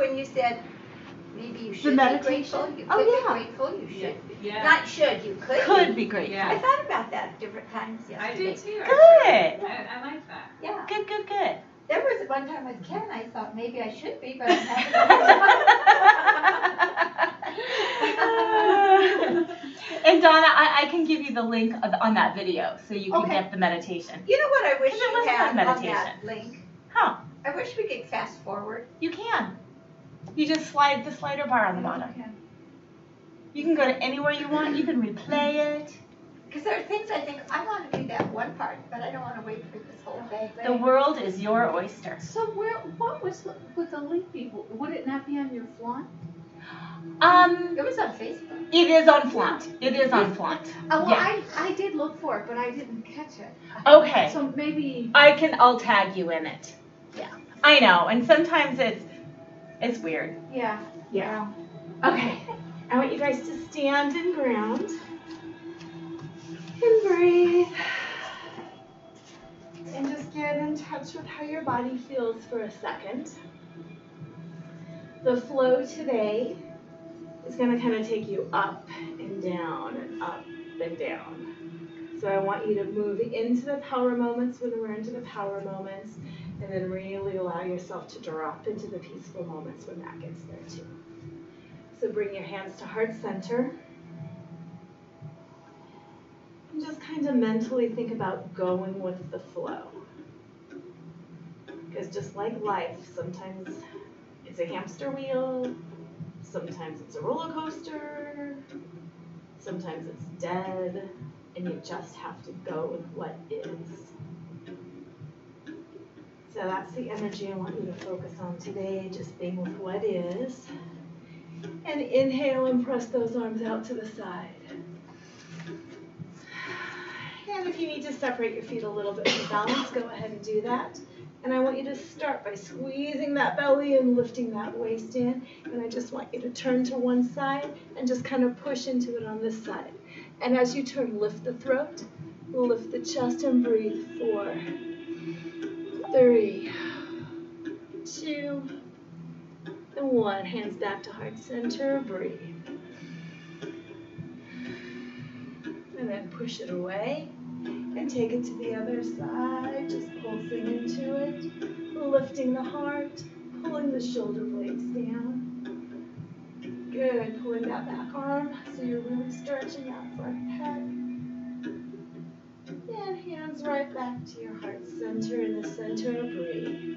when you said maybe you should The be meditation? grateful. You Oh, could yeah. be grateful. You should. Yeah. Not should. You could. Could be grateful. Yeah. I thought about that at different times I yesterday. did too. Good. I like that. Yeah. Good, good, good. There was one time with Ken, I thought maybe I should be, but I'm having And Donna, I can give you the link on that video so you can get the meditation. You know what I wish Because it you wasn't had like on meditation. that link? Huh. I wish we could fast forward. You can. You just slide the slider bar on the bottom. Okay. You can go to anywhere you want. You can replay it. Because there are things I think, I want to do that one part, but I don't want to wait for this whole thing. The world is your oyster. So what was with the link people? Would it not be on your flaunt? It was on Facebook. It is on Flaunt. It is on Flaunt. Well, Yeah. I did look for it, but I didn't catch it. Okay. So maybe. I'll tag you in it. Yeah. I know, and sometimes it's weird. Yeah. Yeah. Okay. I want you guys to stand and ground. And breathe. And just get in touch with how your body feels for a second. The flow today is going to kind of take you up and down and up and down. So I want you to move into the power moments when we're into the power moments, and then really allow yourself to drop into the peaceful moments when that gets there too. So bring your hands to heart center. And just kind of mentally think about going with the flow. Because just like life, sometimes it's a hamster wheel, sometimes it's a roller coaster, sometimes it's dead, and you just have to go with what is. So that's the energy I want you to focus on today, just being with what is. And inhale and press those arms out to the side. And if you need to separate your feet a little bit for balance, go ahead and do that. And I want you to start by squeezing that belly and lifting that waist in. And I just want you to turn to one side and just kind of push into it on this side. And as you turn, lift the throat, lift the chest, and breathe. 4, 3, 2, and 1. Hands back to heart center. Breathe. And then push it away. And take it to the other side, just pulsing into it, lifting the heart, pulling the shoulder blades down. Good, pulling that back arm so you're really stretching that front head. And hands right back to your heart center in the center. Breathe.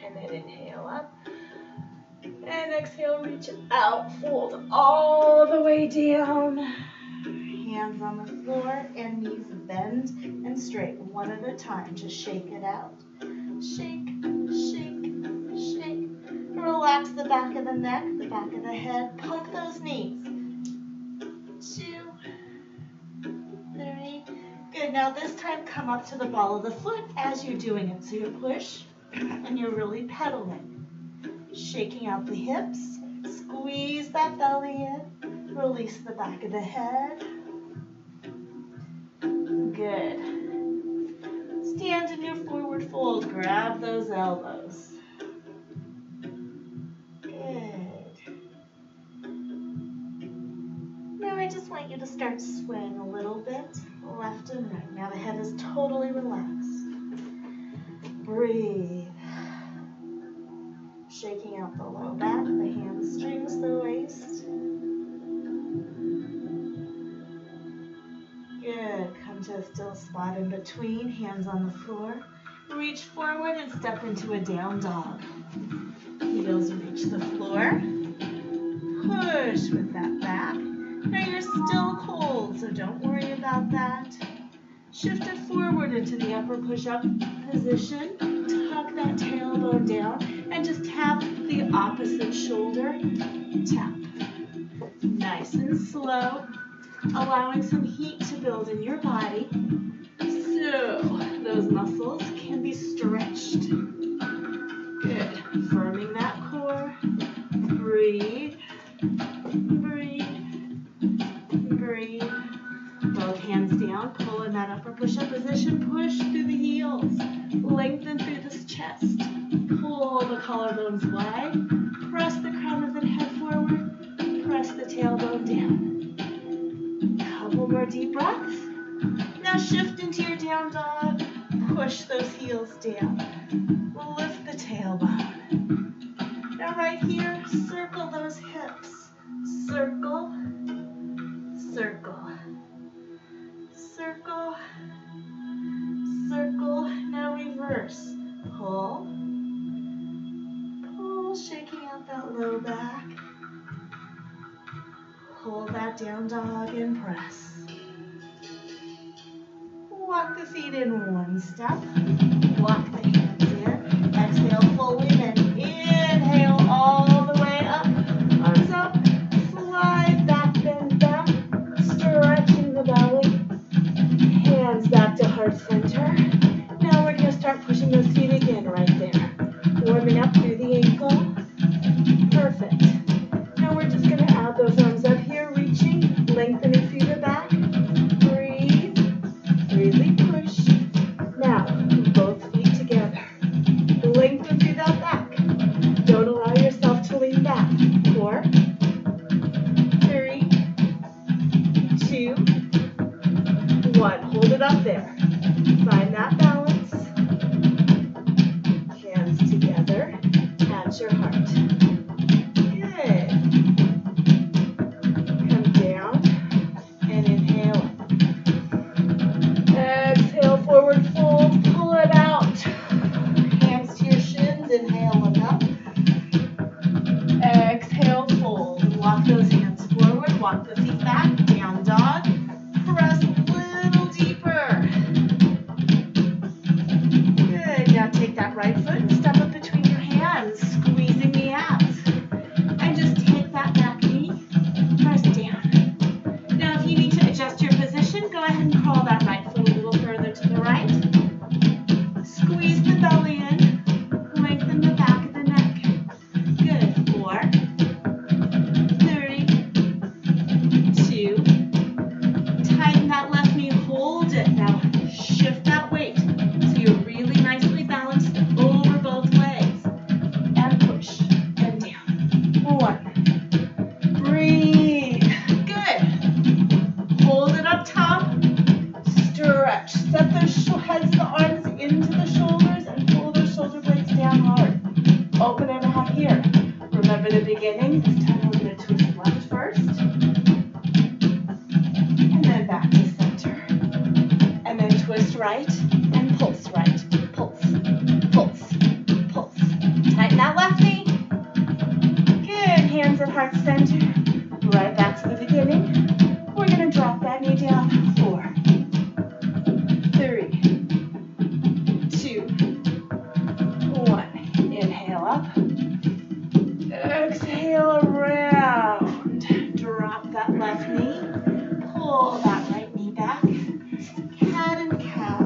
And then inhale up. And exhale, reach out, fold all the way down. Hands on the floor and knees bend and straight one at a time. Just shake it out. Shake, shake, shake. Relax the back of the neck, the back of the head. Punk those knees. 2, 3. Good. Now this time come up to the ball of the foot as you're doing it. So you push and you're really pedaling. Shaking out the hips. Squeeze that belly in. Release the back of the head. Good. Stand in your forward fold. Grab those elbows. Good. Now I just want you to start swaying a little bit, left and right. Now the head is totally relaxed. Breathe. Shaking out the low back, the hamstrings, the waist. Good. Come to a still spot in between, hands on the floor. Reach forward and step into a down dog. Heels reach the floor. Push with that back. Now you're still cold, so don't worry about that. Shift it forward into the upper push-up position. Tuck that tailbone down and just tap the opposite shoulder. Tap. Nice and slow. Allowing some heat to build in your body so those muscles can be stretched. Good. Firming that core. Breathe. Breathe. Breathe. Both hands down. Pull in that upper push-up position. Push through the heels. Lengthen through this chest. pull the collarbones wide, press the crown of the head forward, press the tailbone down. Couple more deep breaths. Now shift into your down dog, push those heels down, lift the tailbone. Now right here, circle those hips, circle, circle, circle, circle. Now reverse, pull, pull, shaking out that low back. Hold that down dog and press. Walk the feet in one step. Walk the hands in. Exhale fully, then inhale all the way up. Arms up. Slide back, bend back. Stretching the belly. Hands back to heart center. Now we're going to start pushing those feet again right there. Warming up through the ankle. Perfect. Now we're just going to add those arms up here, reaching, lengthening through the back. Breathe. Really push. Now, both feet together. Lengthen through that back. Don't allow yourself to lean back. 4, 3, 2, 1. Hold it up there. Find that balance. Hands together at your heart. Good. Come down and inhale. Exhale, forward fold, pull it out. Hands to your shins, inhale, look up. Exhale, fold. Walk those hands forward, walk the feet back, down dog. Press a little deeper. Good, now take that right foot and step up between your hands, squeezing the abs. And just take that back knee, press down. Now if you need to adjust your position, go ahead and crawl that right foot a little further to the right. Squeeze the belly in, lengthen the back of the neck. Good, 4, 3, 2, tighten that left knee, hold it. Now shift that weight so you're really nicely balanced over both legs. And push, and down. 1. Breathe. Good. Hold it up top. Stretch. Set those heads of the arms into the shoulders and pull those shoulder blades down hard. Open it out here. Remember the beginning. This time we're going to twist left first. And then back to center. And then twist right and pulse right. Pulse, pulse, pulse. Tighten that left knee. Good. Hands at heart center. Right back to the beginning. We're going to drop that knee down. 4, 3, 2, 1. Inhale up. Exhale around. Drop that left knee. Pull that right knee back. Cat and cow.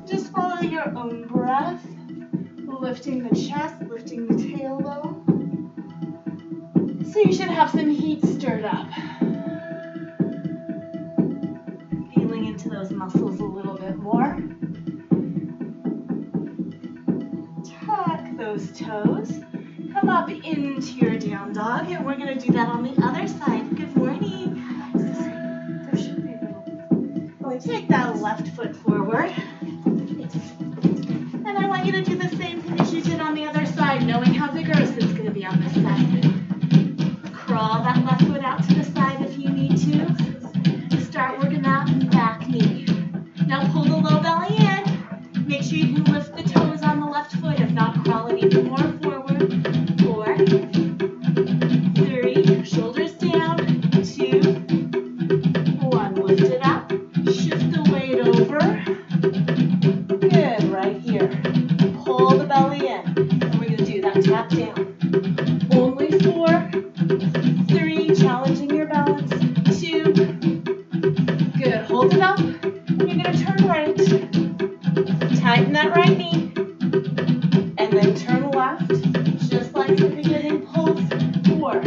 Just follow your own breath. Lifting the chest, lifting the tailbone. So you should have some heat stirred up. Feeling into those muscles a little bit more. Tuck those toes. Come up into your down dog, and we're going to do that on the other side. Good morning. There should be a little. Take that left foot forward. And I want you to do the same thing as you did on the other side, knowing how vigorous it's going to be on this side. Crawl that left foot out to the side if you need to. Start working that back knee. Now pull the low belly in. Make sure you can lift the toes on the left foot. If not, crawl it even more forward. 4, 3, shoulders down. 2, 1. Lift it up. Shift the weight over. Good, right here. Pull the belly in. And we're going to do that tap down. Only 4, 3, challenging your balance. 2, good, hold it up. And you're going to turn right. Tighten that right knee. And then turn left. Just like the beginning. Pulse. 4,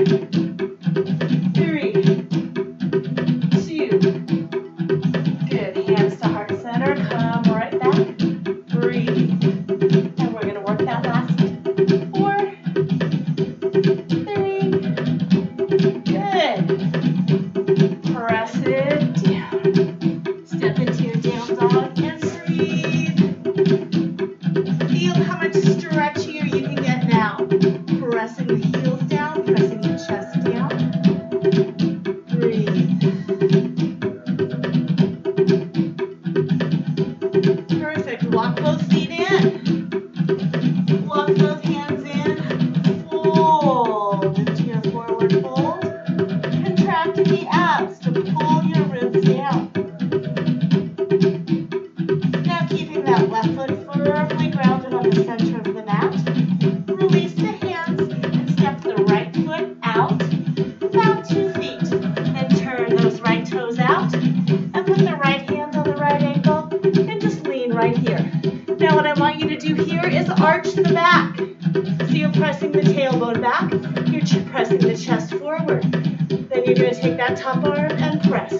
3, 2, good, hands to heart center. Come right back. Breathe. And we're going to work that last is arch the back. So you're pressing the tailbone back, you're pressing the chest forward. Then you're going to take that top arm and press.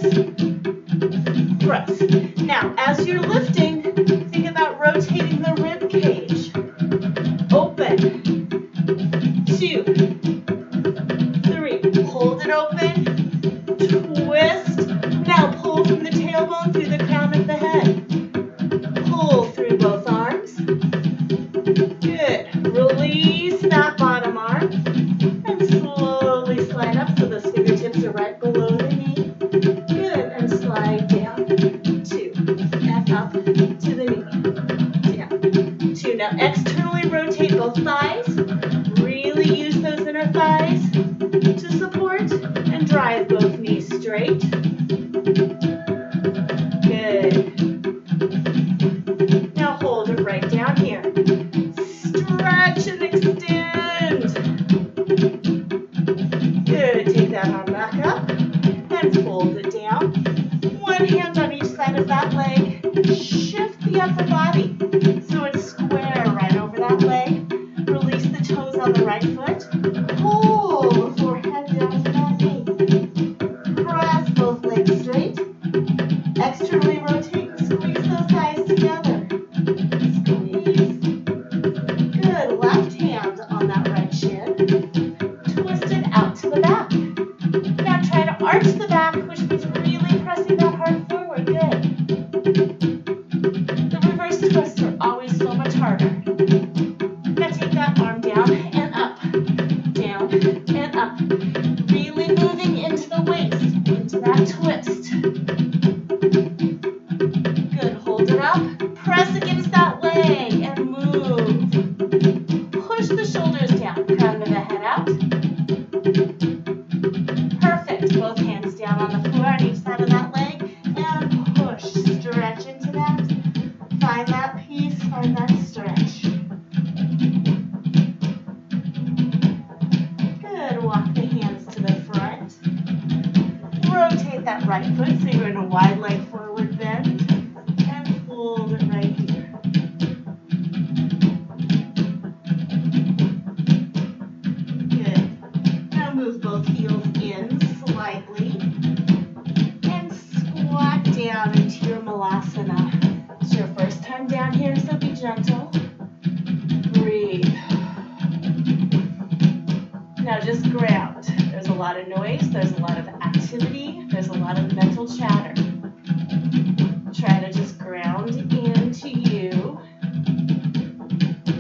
Press. Now, as you're lifting, think about rotating the rib cage. Open. 2, 3. Hold it open. Twist. Now pull from the tailbone through the crown of the head. Pull through both arms. Good. Release that bottom arm. And slowly slide up so those fingertips are right below the knee. Good. And slide down. 2. And up to the knee. Down. 2. Now externally rotate both thighs. Really use those inner thighs to support and drive both knees straight. Good. Now hold it right down here. Stretch and extend. Good. Take that arm back up and fold it down. One hand on each side of that leg. Shift the upper body so it's square right over that leg. Release the toes on the right foot. Pull the forehead down to that knee. Press both legs straight. Externally rotate and squeeze those thighs together. Squeeze. Good. Left hand on that right shin. Twist it out to the back. Now try to arch the back, which means really pressing that heart forward. Good. The reverse twists are always so much harder. Now take that arm down and up. Down and up. Really moving into the waist, into that twist. Good. Hold it up. Press against that leg and move. Push the shoulders down. Crown of the head out. Perfect. Both hands down on the floor on each side of that leg and push. Stretch into that. Find that peace. Find that stretch. Good. Walk the hands to the front. Rotate that right foot so you're in a wide leg forward bend. And fold it right here. Good. Now move both heels in slightly. And squat down into your malasana. It's your first time down here, so be gentle. Breathe. Now just ground. There's a lot of noise, there's a lot of activity, there's a lot of mental chatter. Try to just ground into you.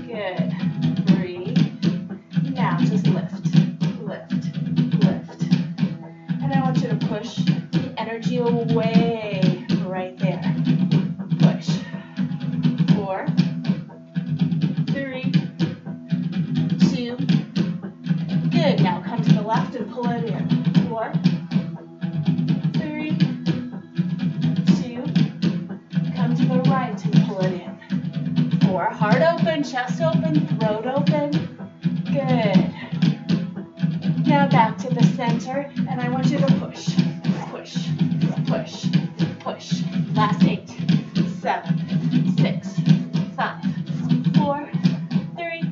Good. Breathe. Now just lift, lift, lift. And I want you to push the energy away right there. Push. 4, 3, 2. Good. Now come to the left and pull it in. 4, 3, 2. Come to the right and pull it in. 4. Heart open, chest open, throat open. Good. Now back to the center, and I want you to push, push, push, push. Last 8, 7, 6, 5, 4, 3,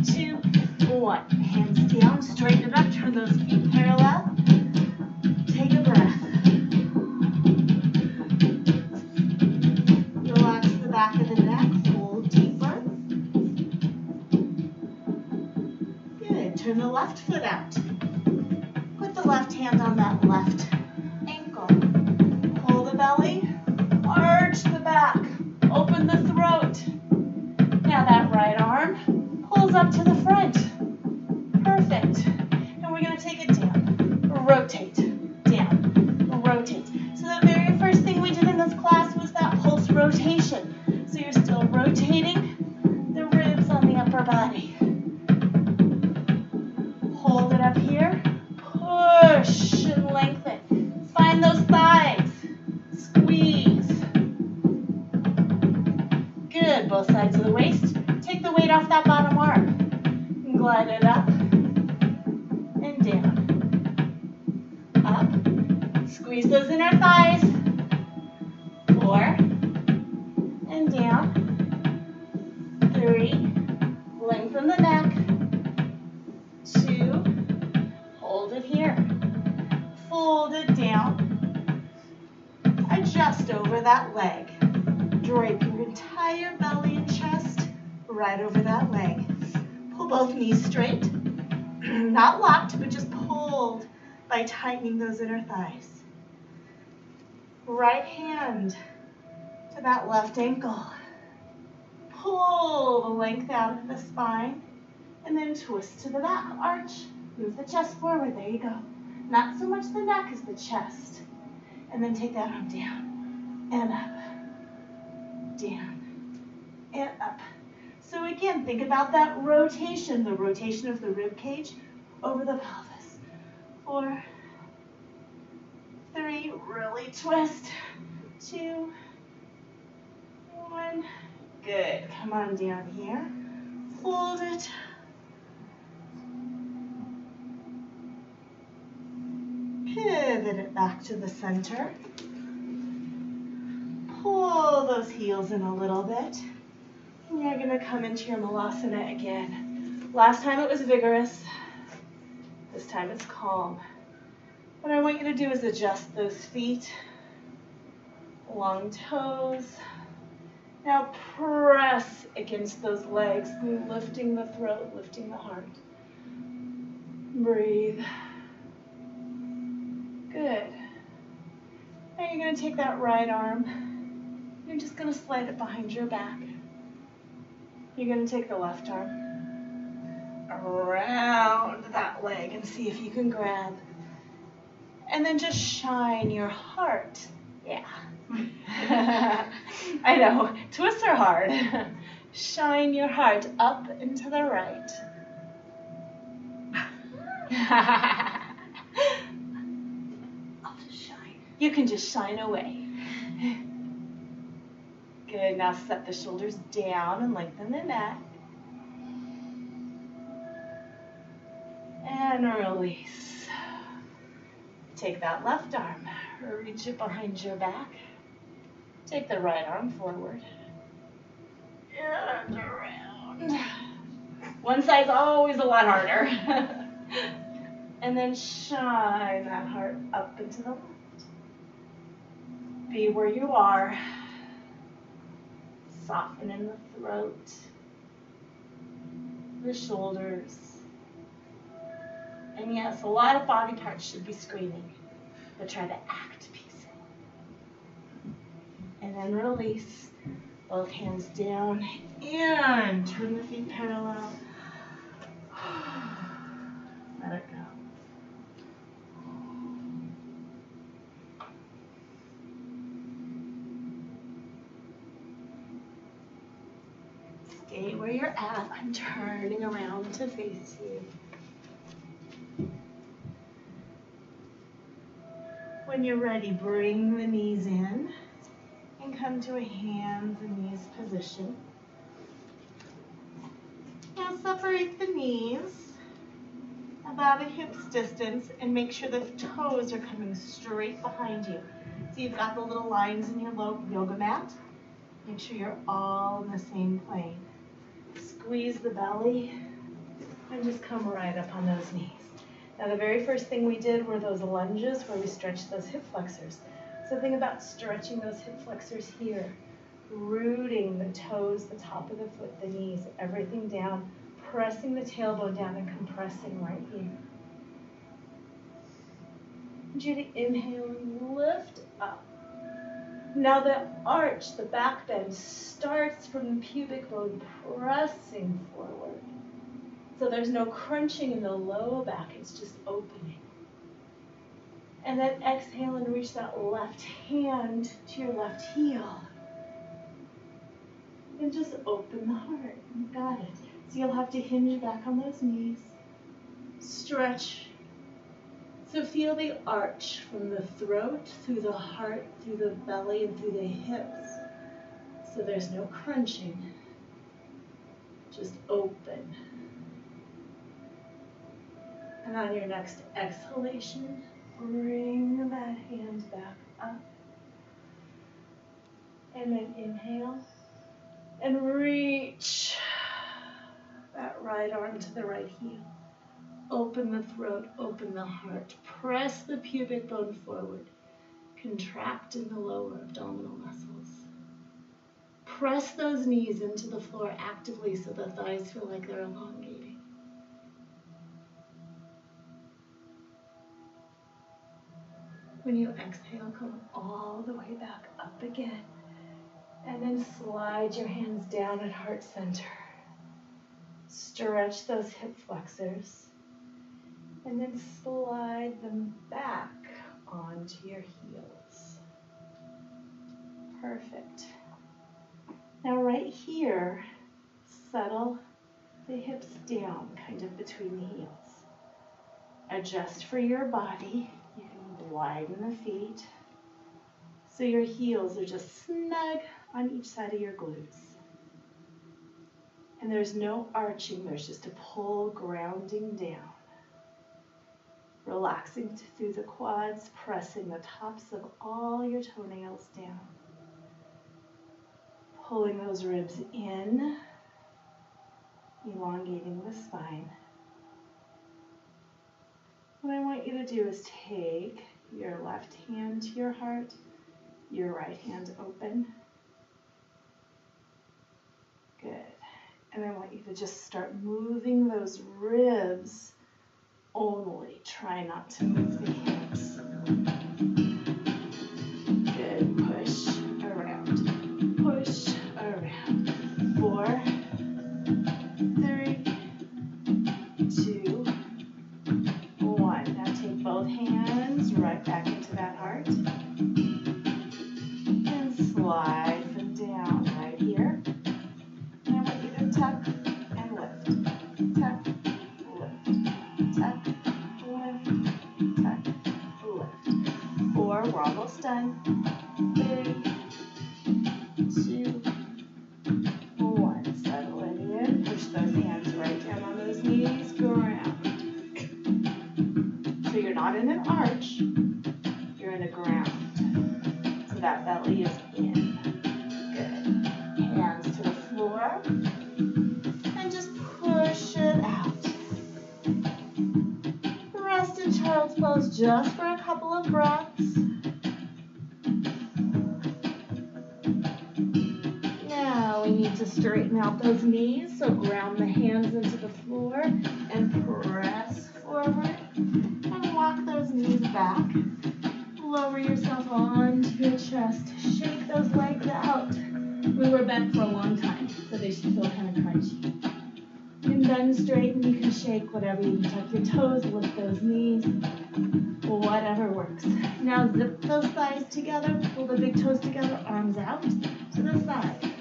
2, 1. Hands down, straighten it up, turn those feet parallel. Take a breath. Relax the back of the neck, fold deeper. Good, turn the left foot out. Put the left hand on that left ankle. Pull the belly, arch the back, open the throat. Now that right arm pulls up to the front. Perfect. And we're going to take it down. Rotate, down, rotate. So the very first thing we did in this class was that pulse rotation. So you're still rotating the ribs on the upper body. Hold it up here. Push and lengthen. Find those thighs. Squeeze. Good. Both sides of the waist. Take the weight off that bottom arm. And glide it up and down. Up. Squeeze those inner thighs. 4. And down. 3. twist over that leg. Drape your entire belly and chest right over that leg. Pull both knees straight. Not locked, but just pulled by tightening those inner thighs. Right hand to that left ankle. Pull the length out of the spine, and then twist to the back. Arch. Move the chest forward. There you go. Not so much the neck as the chest. And then take that arm down and up. Down and up. So again, think about that rotation, the rotation of the rib cage over the pelvis. 4, 3, really twist. 2, 1. Good. Come on down here. Hold it. Pivot it back to the center. Pull those heels in a little bit. And you're going to come into your malasana again. Last time it was vigorous. This time it's calm. What I want you to do is adjust those feet. Long toes. Now press against those legs, lifting the throat, lifting the heart. Breathe. Good. Now you're going to take that right arm. You're just going to slide it behind your back. You're going to take the left arm around that leg and see if you can grab. And then just shine your heart. Yeah. I know, twists are hard. Shine your heart up and to the right. I'll just shine. You can just shine away. Good, now set the shoulders down and lengthen the neck. And release. Take that left arm, reach it behind your back. Take the right arm forward. And around. One side's always a lot harder. And then shine that heart up and to the left. Be where you are. Soften in the throat, the shoulders. And yes, a lot of body parts should be screaming, but try to act peaceful. And then release. Both hands down and turn the feet parallel. Let it go. Stay where you're at. I'm turning around to face you. When you're ready, bring the knees in and come to a hands and knees position. Now separate the knees about a hip's distance and make sure the toes are coming straight behind you. So you've got the little lines in your yoga mat. Make sure you're all in the same plane. Squeeze the belly and just come right up on those knees. Now the very first thing we did were those lunges where we stretched those hip flexors. So think about stretching those hip flexors here, rooting the toes, the top of the foot, the knees, everything down, pressing the tailbone down and compressing right here. I want you to inhale and lift up. Now the arch, the back bend, starts from the pubic bone, pressing forward. So there's no crunching in the low back, it's just opening. And then exhale and reach that left hand to your left heel. And just open the heart. You got it. So you'll have to hinge back on those knees. Stretch. So feel the arch from the throat, through the heart, through the belly, and through the hips. So there's no crunching. Just open. And on your next exhalation, bring that hand back up. And then inhale. And reach that right arm to the right heel. Open the throat, open the heart. Press the pubic bone forward. Contract in the lower abdominal muscles. Press those knees into the floor actively so the thighs feel like they're elongating. When you exhale, come all the way back up again. And then slide your hands down at heart center. Stretch those hip flexors. And then slide them back onto your heels. Perfect. Now right here, settle the hips down, kind of between the heels. Adjust for your body. You can widen the feet so your heels are just snug on each side of your glutes. And there's no arching, there's just a pull grounding down. Relaxing through the quads, pressing the tops of all your toenails down. Pulling those ribs in, elongating the spine. What I want you to do is take your left hand to your heart, your right hand open. Good. And I want you to just start moving those ribs only. Try not to move the hips. Good. Push around. Push around. 4, 3, 2, 1. Now take both hands right back into that heart. And slide them down right here. And I want you to tuck and lift. Tuck, lift. Tuck, lift. Tuck, lift. 4, we're almost done. 3, 2, 1. Settle it in. Push those hands right down on those knees. Ground. So you're not in an arch. You're in a ground. So that belly is in. Good. Hands to the floor. And just push it out. Rest in child's pose just for a couple of breaths. Now we need to straighten out those knees. So ground the hands into the floor and press forward. And walk those knees back. Lower yourself onto your chest. Shake those legs out. We were bent for a long time, so they should feel kind of crunchy. You can bend straight and you can shake whatever. You can tuck your toes, lift those knees, whatever works. Now zip those thighs together, pull the big toes together, arms out to the side.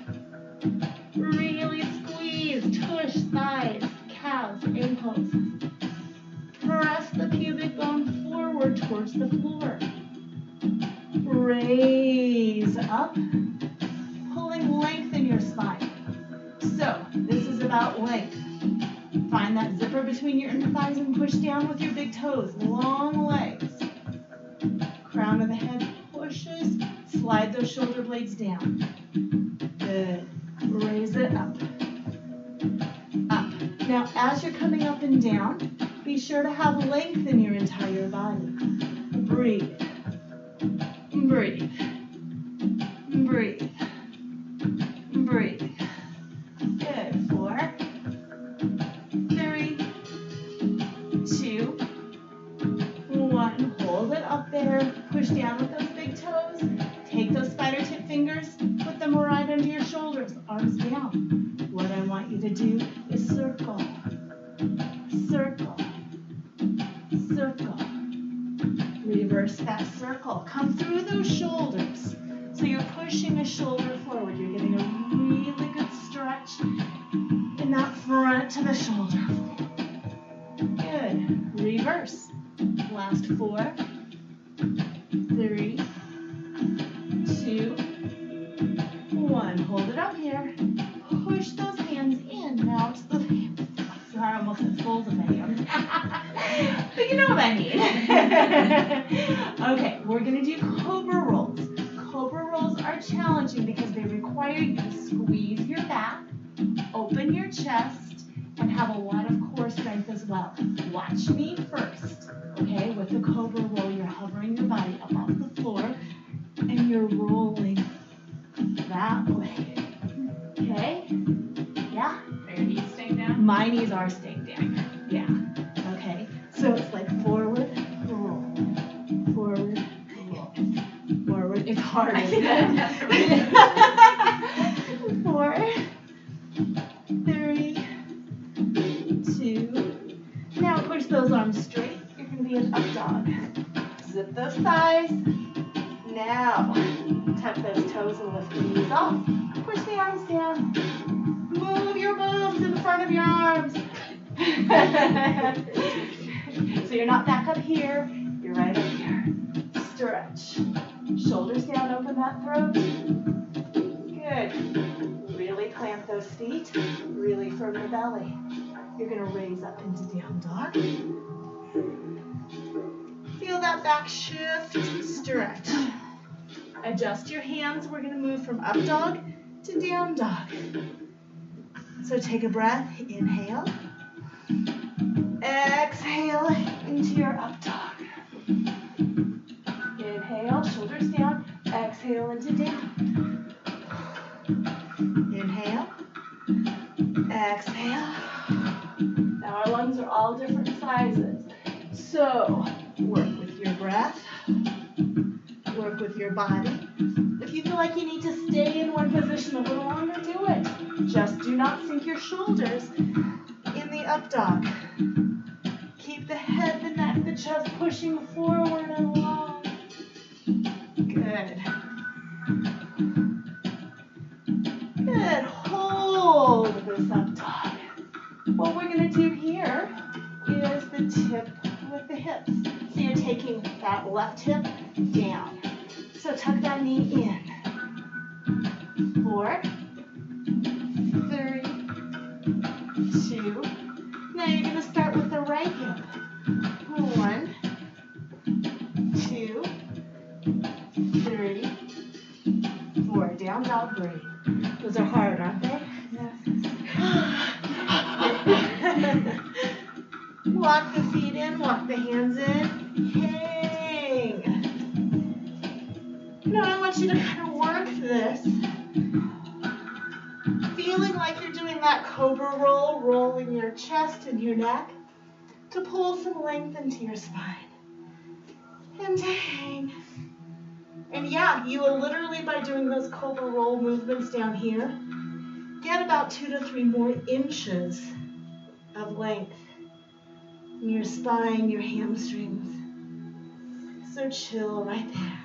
Really squeeze, tush, thighs, calves, ankles. Press the pubic bone forward towards the floor. Raise up, pulling length in your spine. So this is about length. Find that zipper between your inner thighs and push down with your big toes. Long legs. Crown of the head pushes. Slide those shoulder blades down. Good. Raise it up. Up. Now as you're coming up and down, be sure to have length in your entire body. Breathe. Breathe. Breathe. Breathe. Good. 4, 3, 2, 1. Hold it up there. Push down with those big toes. Take those spider tip fingers. Put them right under your shoulders. Arms down. What I want you to do is circle. Circle. Circle. Reverse that circle. Come through those shoulders. So you're pushing a shoulder forward. You're getting a really good stretch in that front to the shoulder. Good. Reverse. Last 4, 3, 2, 1. Hold it up here. Push those hands in. Now it's the sorry, I almost said folds of my hands. But you know what I mean. Okay, we're going to do cobra rolls. Cobra rolls are challenging because they require you to squeeze your back, open your chest, and have a lot of core strength as well. Watch me first. Okay, with the cobra roll, you're hovering your body up off the floor. my knees are staying down. Yeah. Okay. So it's like forward, roll. Forward, roll. Forward. It's hard, isn't it? 4, 3, 2. Now push those arms straight. You're going to be an up dog. Zip those thighs. Now, tuck those toes and lift the knees off. Push the arms down. Move your boobs in front of your arms. So you're not back up here. You're right up here. Stretch. Shoulders down, open that throat. Good. Really plant those feet. Really firm the belly. You're going to raise up into down dog. Feel that back shift. Stretch. Adjust your hands. We're going to move from up dog to down dog. So take a breath. Inhale. Exhale into your up dog. Inhale, shoulders down. Exhale into down. Inhale. Exhale. Now our lungs are all different sizes. So work with your breath. Work with your body. If you feel like you need to stay in one position a little longer, do it. Just do not sink your shoulders in the up dog. Keep the head, the neck, the chest pushing forward and long. Good. Good. Hold this up dog. What we're going to do here is the tip with the hips. So you're taking that left hip down. So tuck that knee in. 4, 3, 2. Now you're going to start with the right hip. 1, 2, 3, 4. Down dog, great. Those are hard, aren't they? Yes. Walk the feet in, walk the hands in. Hang. Now I want you to kind of work this. Feeling like you're doing that cobra roll, rolling your chest and your neck to pull some length into your spine. And to hang. And yeah, you will literally, by doing those cobra roll movements down here, get about 2 to 3 more inches of length in your spine, your hamstrings. So chill right there.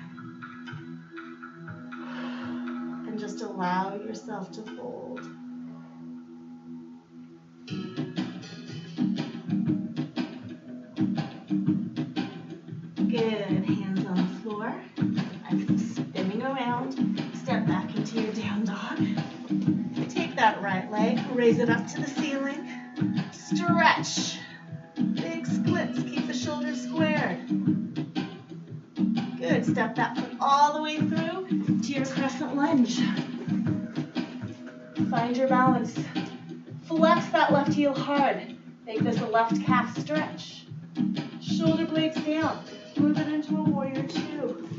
And just allow yourself to fold. Good. Hands on the floor. I'm spinning around. Step back into your down dog. Take that right leg, raise it up to the ceiling. Stretch. Big splits. Keep the shoulders squared. Good. Step that foot all the way through to your crescent lunge. Find your balance. Flex that left heel hard. Make this a left calf stretch. Shoulder blades down. Move it into a warrior 2.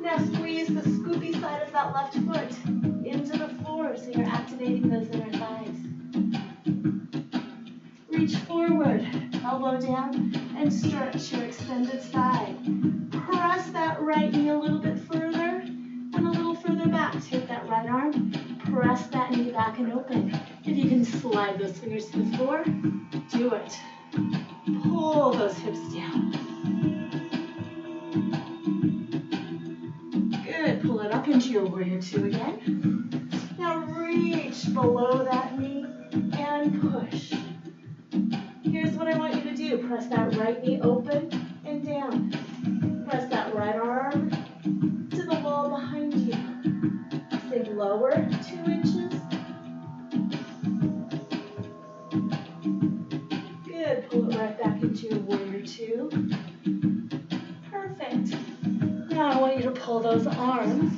Now squeeze the scoopy side of that left foot into the floor so you're activating those inner thighs. Reach forward, elbow down, and stretch your extended side. Press that right knee a little bit further and a little further back. Take that right arm, press that knee back and open. If you can slide those fingers to the floor, do it. Pull those hips down. Good. Pull it up into your warrior 2 again. Now reach below that knee and push. Here's what I want you to do. Press that right knee open and down. Press that right arm to the wall behind you. Sink lower 2 inches. Good. Pull it right back into your warrior 2. Perfect. Now I want you to pull those arms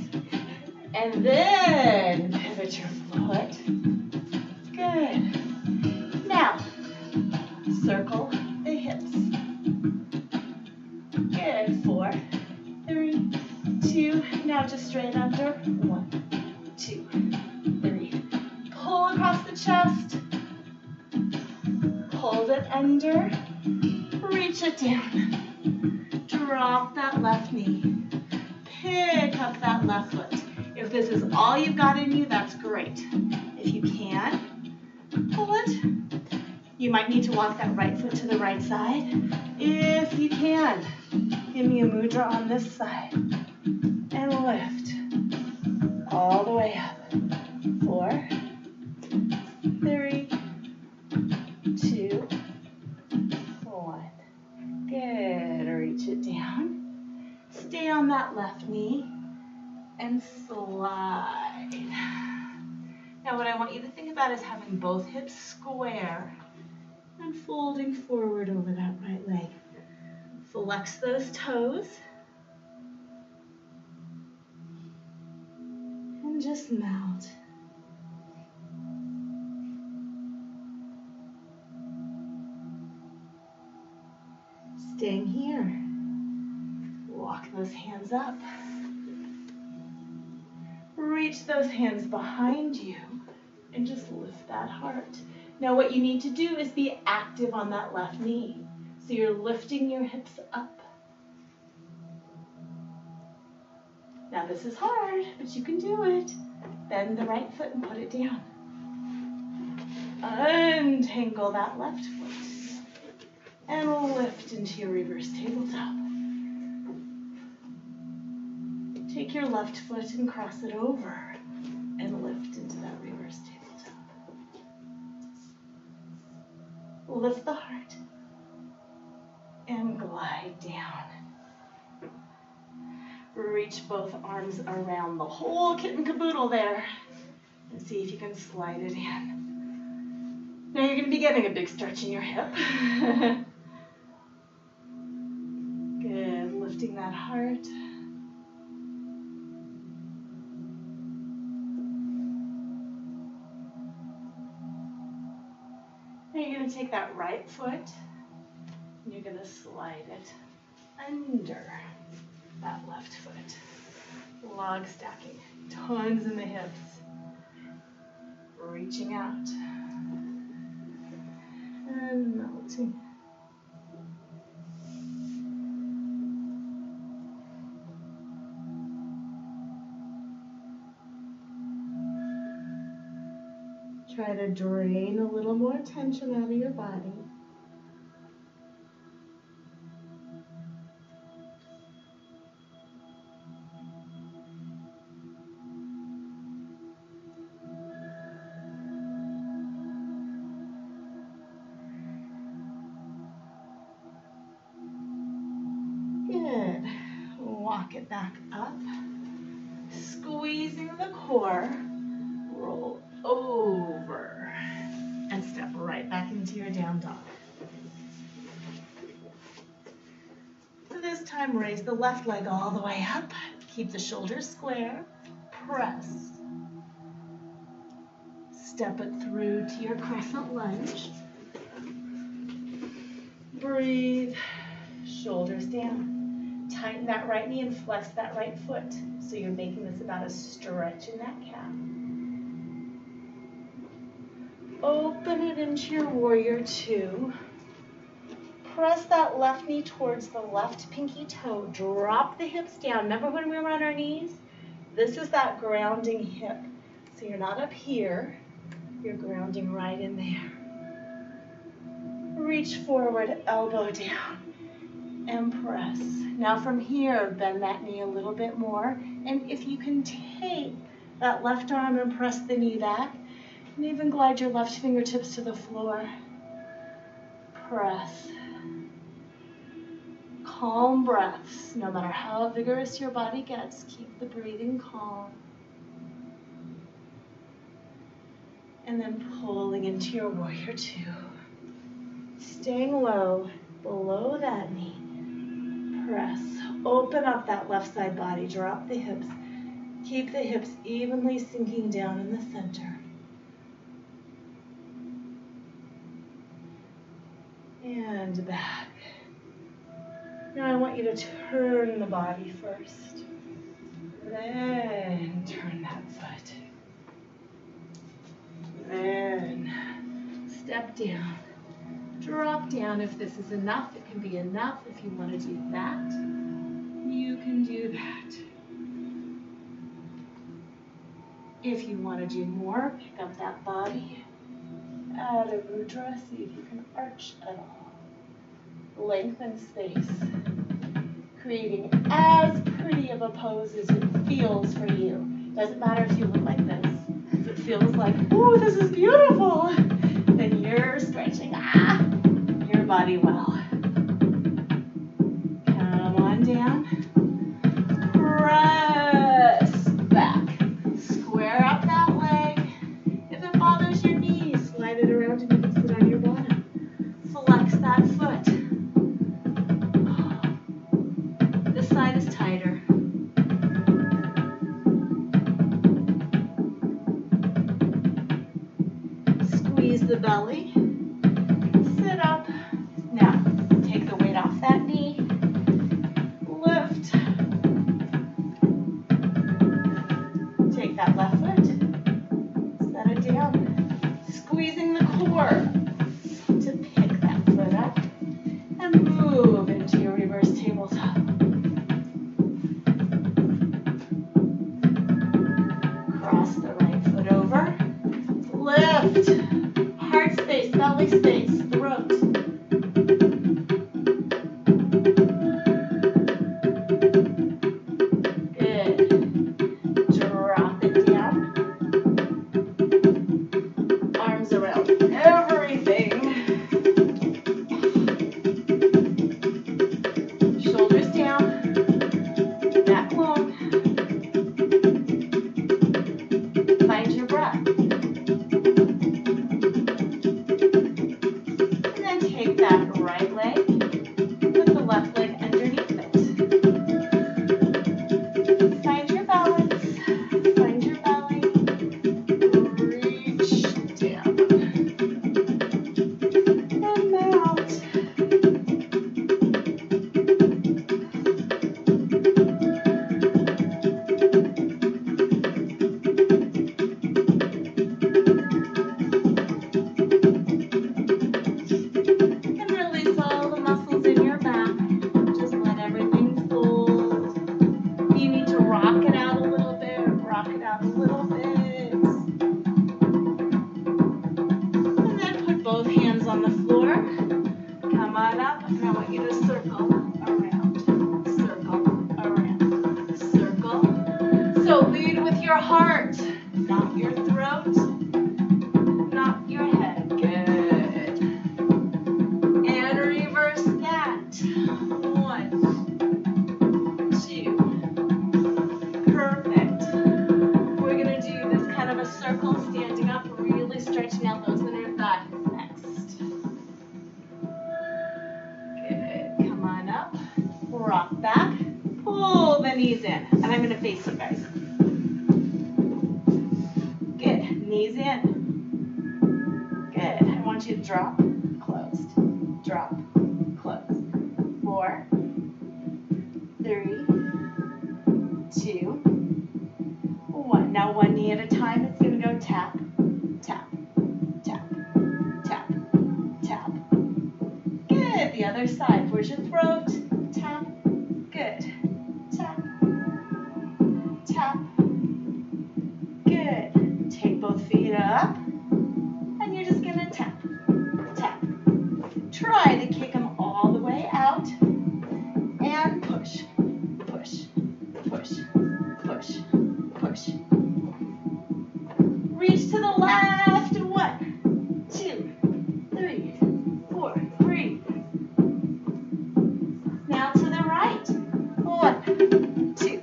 and then pivot your foot. Good. Now, circle the hips. Good. 4, 3, 2. Now just straight under. 1, 2, 3. Pull across the the chest. Hold it under. Reach it down. Drop that left knee. Pick up that left foot. If this is all you've got in you, that's great. If you can, pull it. You might need to walk that right foot to the right side. If you can, give me a mudra on this side. And lift all the way up. 4, 3, 2, 1. Good. Reach it down. Stay on that left knee and slide. Now what I want you to think about is having both hips square and folding forward over that right leg. Flex those toes. And just melt. Staying here. Walk those hands up. Reach those hands behind you and just lift that heart. Now what you need to do is be active on that left knee. So you're lifting your hips up. Now this is hard, but you can do it. Bend the right foot and put it down. Untangle that left foot. And lift into your reverse tabletop. Take your left foot and cross it over and lift into that reverse tabletop. Lift the heart and glide down. Reach both arms around the whole kit and caboodle there and see if you can slide it in. Now you're going to be getting a big stretch in your hip. Good, lifting that heart. Now you're going to take that right foot and you're going to slide it under that left foot. Log stacking, tons in the hips. Reaching out and melting. Try to drain a little more tension out of your body. Good. Walk it back up. Squeezing the core. Roll over and step right back into your down dog. So this time raise the left leg all the way up. Keep the shoulders square. Press. Step it through to your crescent lunge. Breathe. Shoulders down. Tighten that right knee and flex that right foot. So you're making this about a stretch in that calf. Open it into your warrior two. Press that left knee towards the left pinky toe. Drop the hips down. Remember when we were on our knees? This is that grounding hip. So you're not up here. You're grounding right in there. Reach forward, elbow down, and press. Now from here, bend that knee a little bit more. And if you can take that left arm and press the knee back, and even glide your left fingertips to the floor. Press. Calm breaths. No matter how vigorous your body gets, keep the breathing calm. And then pulling into your warrior two. Staying low, below that knee. Press. Open up that left side body. Drop the hips. Keep the hips evenly sinking down in the center. And back. Now I want you to turn the body first. Then turn that foot. Then step down. Drop down if this is enough. It can be enough if you want to do that. You can do that. If you want to do more, pick up that body. Add a mudra, see if you can arch at all. Lengthen space. Creating as pretty of a pose as it feels for you. Doesn't matter if you look like this. If it feels like, ooh, this is beautiful, then you're stretching your body well. Come on down. Press back. Square up that leg. If it bothers your knees, slide it around and you can sit on your bottom. Flex that foot. This side is tighter. Squeeze the belly. Sit up. Now, take the weight off that knee. Lift. Take that left foot. Set it down. Squeezing the core to pick that foot up and move into your reverse tabletop. Cross the right foot over. Lift. Heart space, belly space, throat. Good. Drop it down. Arms around everything. Shoulders down. Back long. Find your breath. And then take that right leg, put the left leg underneath it. Find your balance, find your belly, reach down, and out. And release all the muscles in your back. Just let everything fold. You need to rock it out a little bit, rock it out a little bit. And then put both hands on the floor. Come on up, and I want you to circle around, circle around, circle. So lead with your heart, not your throat, not your head. Good. And reverse that. 1, 2. Perfect. We're going to do this kind of a circle, standing up, really stretching out those inner thighs next. Good. Come on up. Rock back. Pull the knees in. And I'm going to face you guys. Good. Knees in. Good. I want you to drop, closed. Drop, closed. 4, 3, 2, 1. Now one knee at a time. It's going to go tap, tap, tap, tap, tap. Good. The other side. Where's your throat? Tap. Good. Tap, tap. Good. Take both feet up. And you're just going to tap, tap. Try to kick them all the way out. And push, push, push, push, push. Reach to the left. 1, 2, 3, 4. Breathe. Now to the right. 1, 2,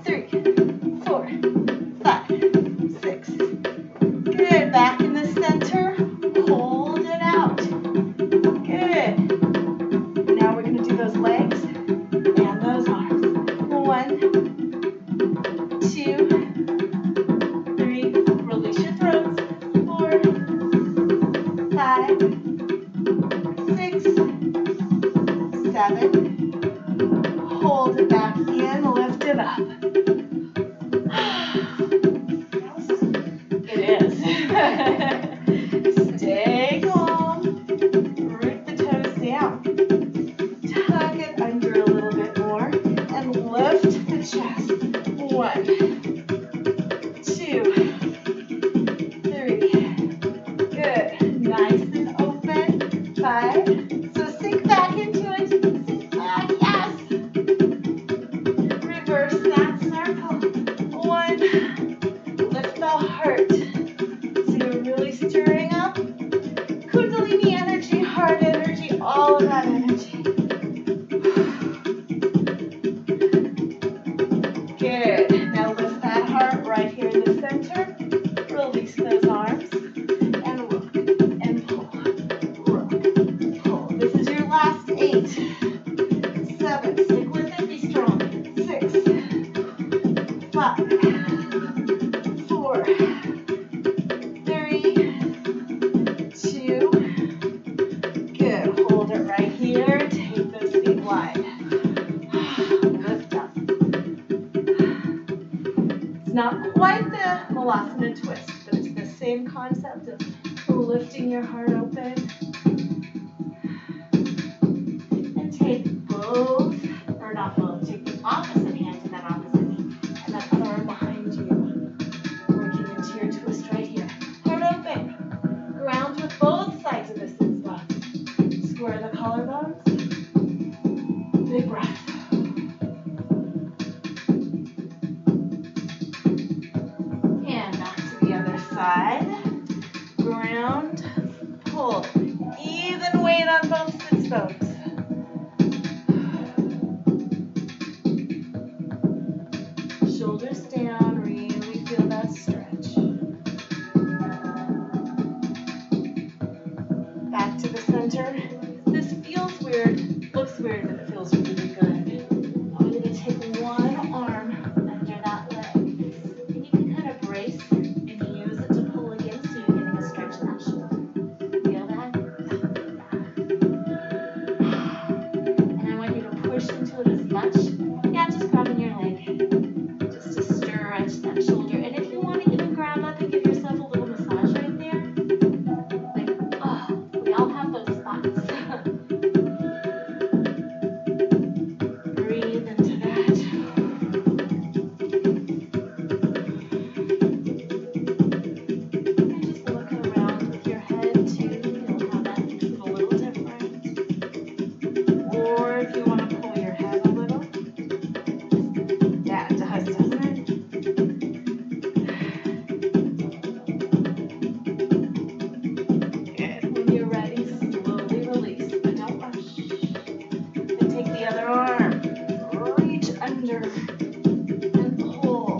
3, 4, 5, 6. Good. Back in the center. Hold it out. Good. Now we're going to do those legs and those arms. 1, 2, 3. Release your throats. 4, 5, 6, 7. Hold it back in. Lift it up. It is. Stay calm. lifting your heart open. And take both, or not both, take the opposite hand to that opposite knee. And that other arm behind you. Working into your twist right here. Heart open. Ground with both sides of the sits bones. Square the collarbones. Big breath. And back to the other side. Ground, pull. Even weight on both sits bones. Shoulders down, really feel that stretch. Back to the center. This feels weird, looks weird, but it feels really good. I'm going to take one arm under that leg. And you can kind of brace and use it to pull again so you're getting a stretch in that shoulder. Feel that? And I want you to push into it as much. Yeah, just grabbing your leg. Just to stretch that shoulder. And if you want to even grab up and give yourself a little massage right there. Like, oh, we all have those spots. Breathe into that. And just look around with your head too. Feel how that makes it a little different. Or if you want to pull your head a little. Yeah, it does, doesn't it? Good. When you're ready, slowly release, but don't rush. And take the other arm. Reach under and pull.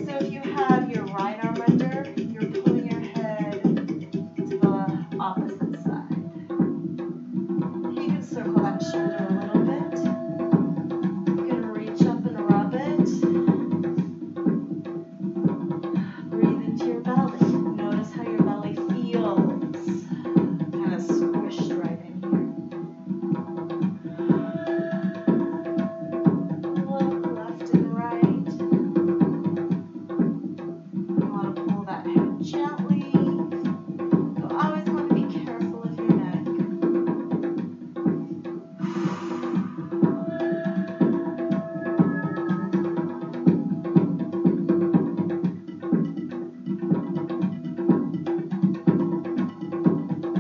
So if you have your right arm under, you're pulling your head to the opposite side. You can circle that shoulder a little bit. You can reach up and rub it. Breathe into your belly. Notice how your belly feels. Kind of squished right in here. Look left and right. You want to pull that head gently. You always want to be careful of your neck.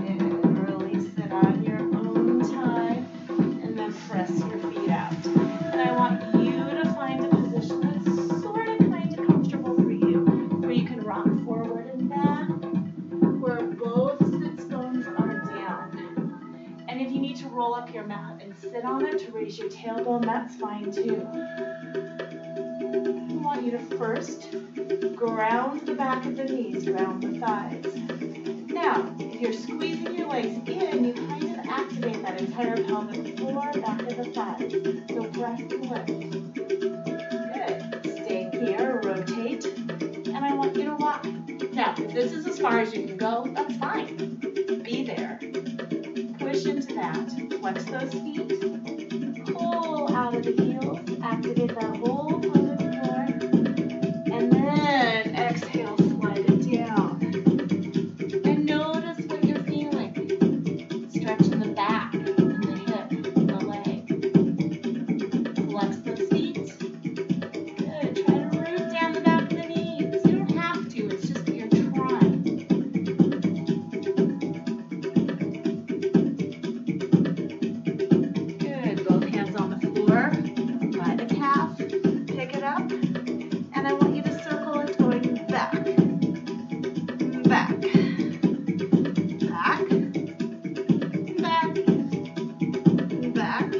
And release it on your own time. And then press your feet out. And I want you to find a position that's sort of kind of comfortable for you. Where you can rock forward and back. Where both sits bones are down. And if you need to roll up your mat and sit on it to raise your tailbone, that's fine too. I want you to first ground the back of the knees, ground the thighs. Now, if you're squeezing your legs in, you kind of activate that entire pelvic floor, back of the thighs. So press and lift. Good. Stay here, rotate. And I want you to rock. Now, if this is as far as you can go, that's fine. Be there. Push into that. Flex those feet. Pull out of the heels. Activate that whole pelvic floor. And then exhale, slide it down. And notice what you're feeling. Stretch in the back, in the hip, the leg. Flex those feet. Good. Try to root down the back of the knees. You don't have to. It's just that you're trying. Good. Both hands on the floor. By the calf. Pick it up. And I want you to circle it going back. Back. Back. Back. Back.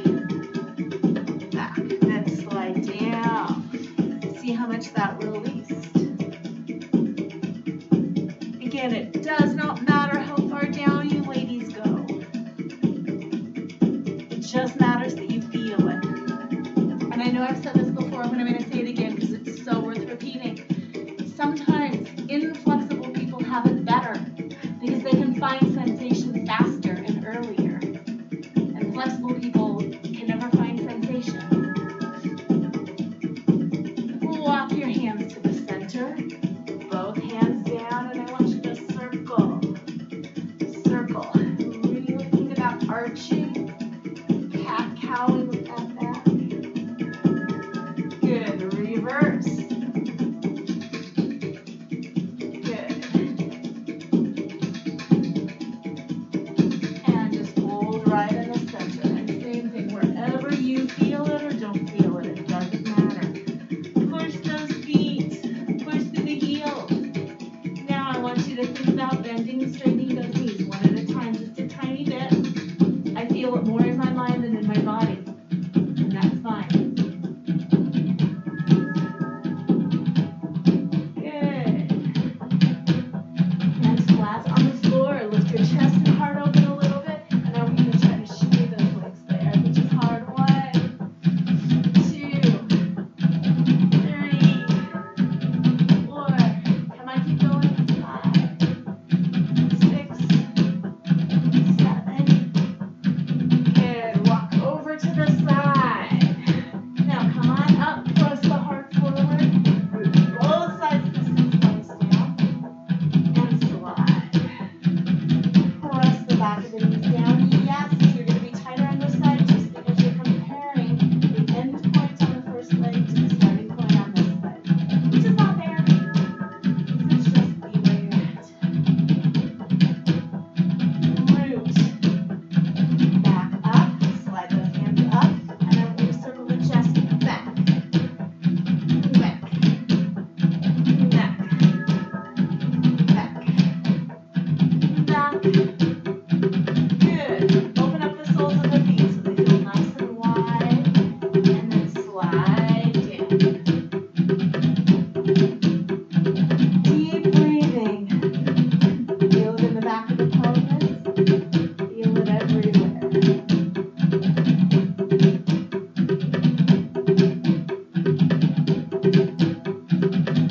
Back. Then slide down. See how much that released. Again, it does not matter how far down you ladies go. It just matters that you feel it. And I know I've said this before, but I'm going to say it again because it's so worth repeating. Sometimes inflexible people have it better because they can find sensation faster and earlier. And flexible people can never find sensation. Walk your hands to the center, both hands down, and I want you to arching, cat-cowing with that back. Good, reverse. Good. And just hold right in the center. And same thing, wherever you feel it or don't feel it, it doesn't matter. Push those feet, push through the heels. Now I want you to think about bending and straightening those knees one at a time, just a tiny bit. I feel it more in my mind than in my body, and that's fine. Good. Hands flat on the floor. Lift your chest and heart open a little bit, and now we're going to try to shimmy those legs there, which is hard. 1, 2, 3, 4. Come on, keep going. 5, 6, 7. Good. Walk over to the side. Now come on up. Press the heart forward. Root both sides of the sit bones down. And slide. Press the back of the knees down. Yes, you're going to be tighter on this side just because you're comparing the end point on the first leg to the starting point on this leg, which is not there. It's just be where you're at. Root. Back up. Slide those hands up. And then we're going to circle the chest back. Back. Back. Back. Back. Good. Open up the soles of the feet so they feel nice and wide. And then slide down. Deep breathing. Feel it in the back of the pelvis. Feel it everywhere.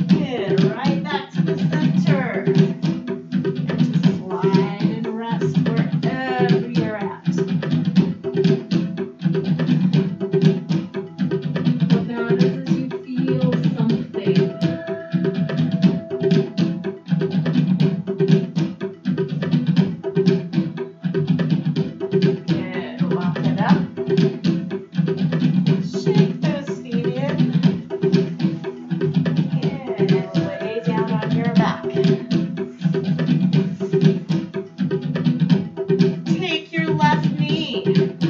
Good. Right back to the center. And just slide and rest wherever you're at. What notice as you feel something. Good. Walk it up. Shake those feet in. Good. And lay down on your back. Take your left knee,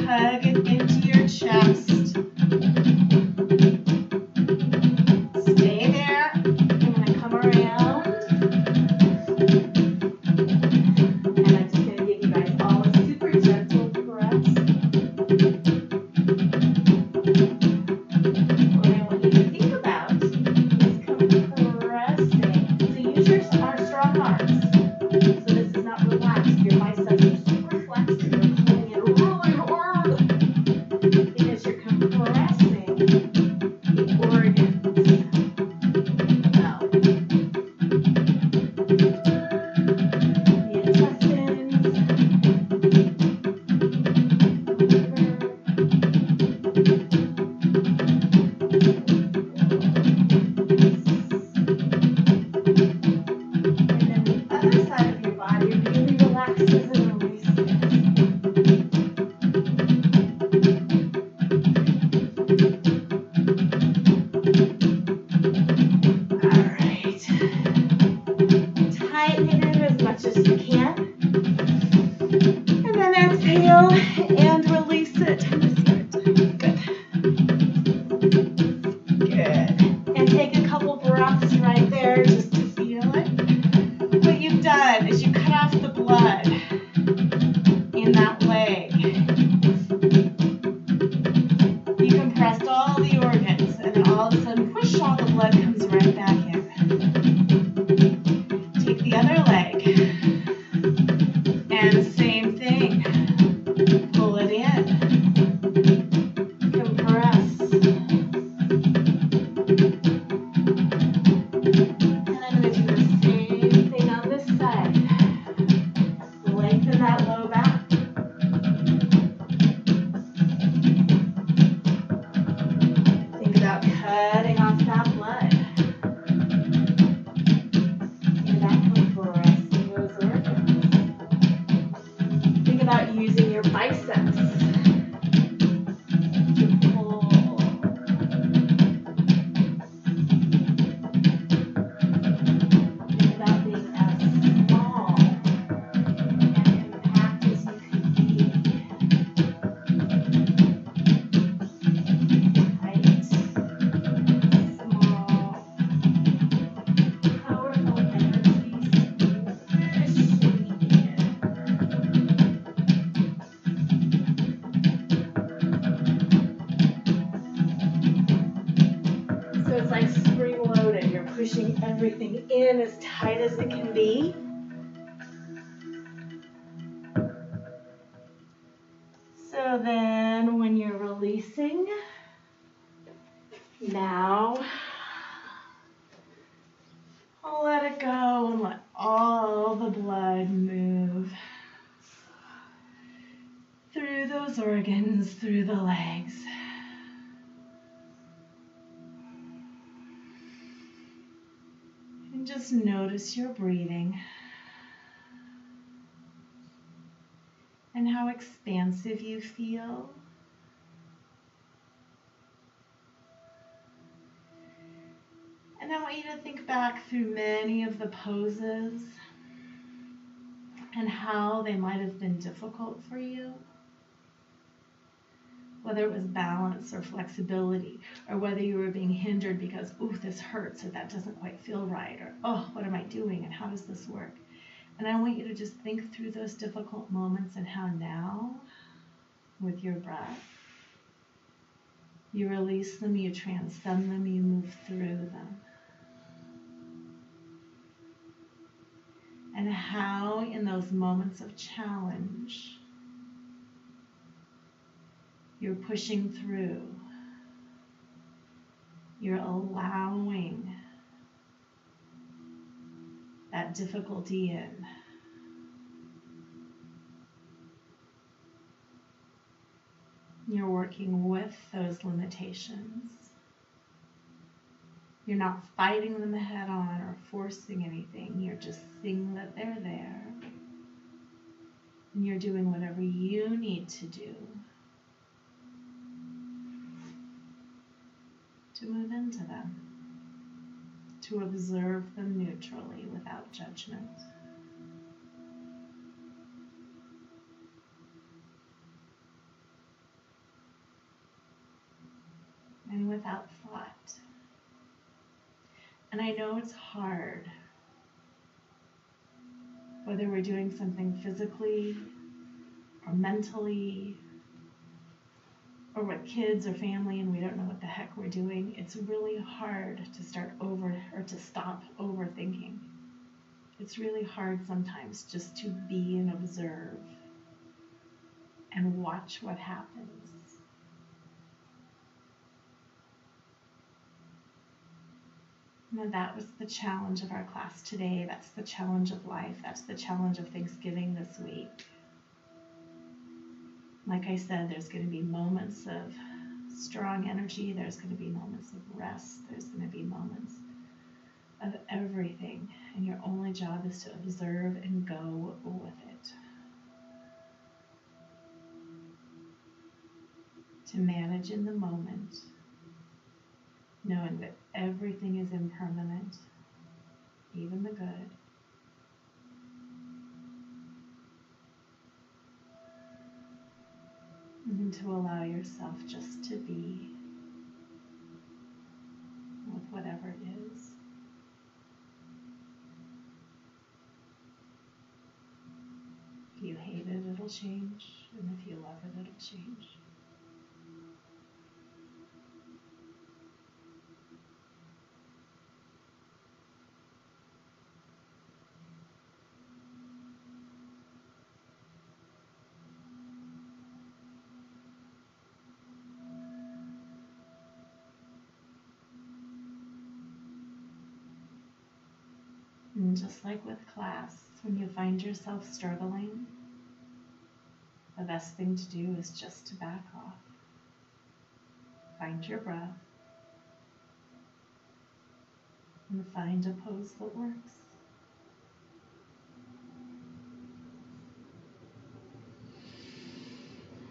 hug it into your chest. Stay there. I'm going to come around. And I'm just going to give you guys all a super gentle press. What I want you to think about is compressing. So use your strong arms. So this is not relaxed. Your biceps are super flexed and you're pulling it really hard because you're compressing the organs. Now, the intestines, and then the other side of your body really relaxes and releases. All right. Tighten it in as much as you can. And then exhale and release it. Good. Good. And take a couple breaths right there just to feel it. What you've done is you cut off the blood in that leg. You compressed all the organs, and then all of a sudden, whoosh, all the blood comes right back in. Take the other leg. in as tight as it can be. So then when you're releasing, now let it go and let all the blood move through those organs, through the legs. And just notice your breathing and how expansive you feel. And I want you to think back through many of the poses and how they might have been difficult for you. Whether it was balance or flexibility, or whether you were being hindered because, ooh, this hurts, or that doesn't quite feel right, or, oh, what am I doing, and how does this work? And I want you to just think through those difficult moments and how now, with your breath, you release them, you transcend them, you move through them. And how in those moments of challenge, you're pushing through. You're allowing that difficulty in. You're working with those limitations. You're not fighting them head on or forcing anything. You're just seeing that they're there. And you're doing whatever you need to do to move into them, to observe them neutrally without judgment. And without thought. And I know it's hard, whether we're doing something physically or mentally, or with kids or family and we don't know what the heck we're doing. It's really hard to start over or to stop overthinking. It's really hard sometimes just to be and observe and watch what happens. And that was the challenge of our class today. That's the challenge of life. That's the challenge of Thanksgiving this week. Like I said, there's going to be moments of strong energy. There's going to be moments of rest. There's going to be moments of everything. And your only job is to observe and go with it. To manage in the moment, knowing that everything is impermanent, even the good. And to allow yourself just to be with whatever it is. If you hate it, it'll change. And if you love it, it'll change. And just like with class, when you find yourself struggling, the best thing to do is just to back off. Find your breath. And find a pose that works.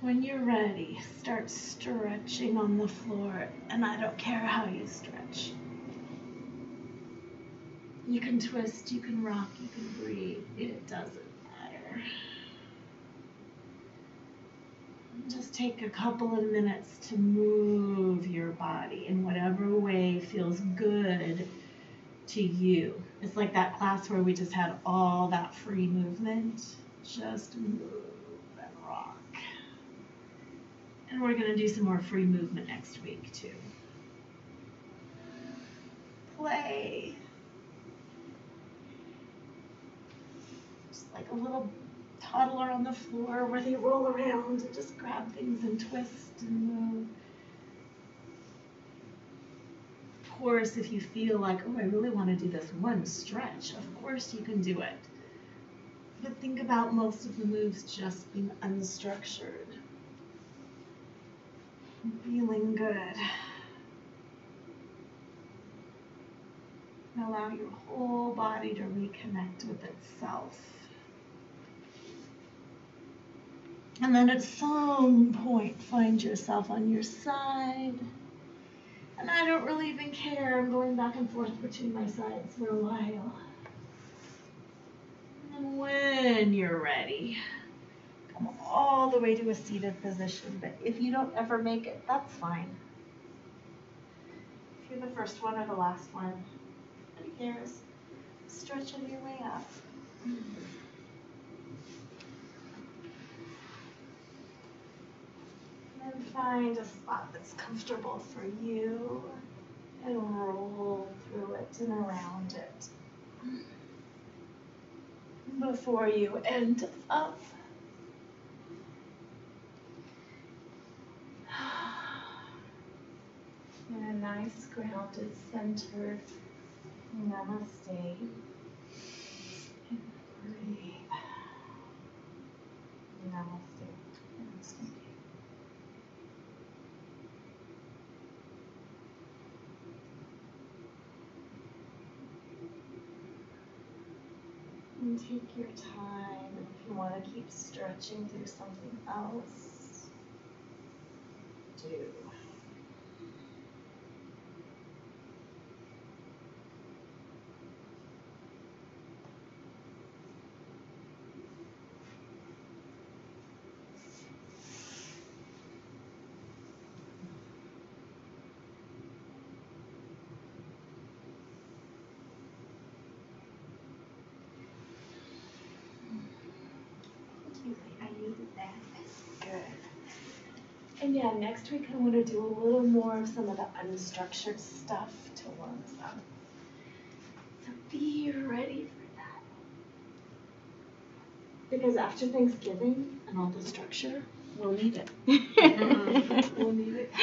When you're ready, start stretching on the floor, and I don't care how you stretch. You can twist, you can rock, you can breathe. It doesn't matter. Just take a couple of minutes to move your body in whatever way feels good to you. It's like that class where we just had all that free movement. Just move and rock. And we're going to do some more free movement next week too. Play. Just like a little toddler on the floor where they roll around and just grab things and twist and move. Of course, if you feel like, oh, I really want to do this one stretch, of course you can do it. But think about most of the moves just being unstructured. Feeling good. And allow your whole body to reconnect with itself. And then at some point, find yourself on your side. And I don't really even care. I'm going back and forth between my sides for a while. And when you're ready, come all the way to a seated position. But if you don't ever make it, that's fine. If you're the first one or the last one, who cares? Stretching your way up. And find a spot that's comfortable for you and roll through it and around it before you end up. In a nice grounded center. Namaste. And breathe. Namaste. Namaste. And take your time. If you want to keep stretching through something else, do. I needed that. Good. And yeah, next week I want to do a little more of some of the unstructured stuff to warm us up. So be ready for that. Because after Thanksgiving and all the structure, we'll need it. We'll need it.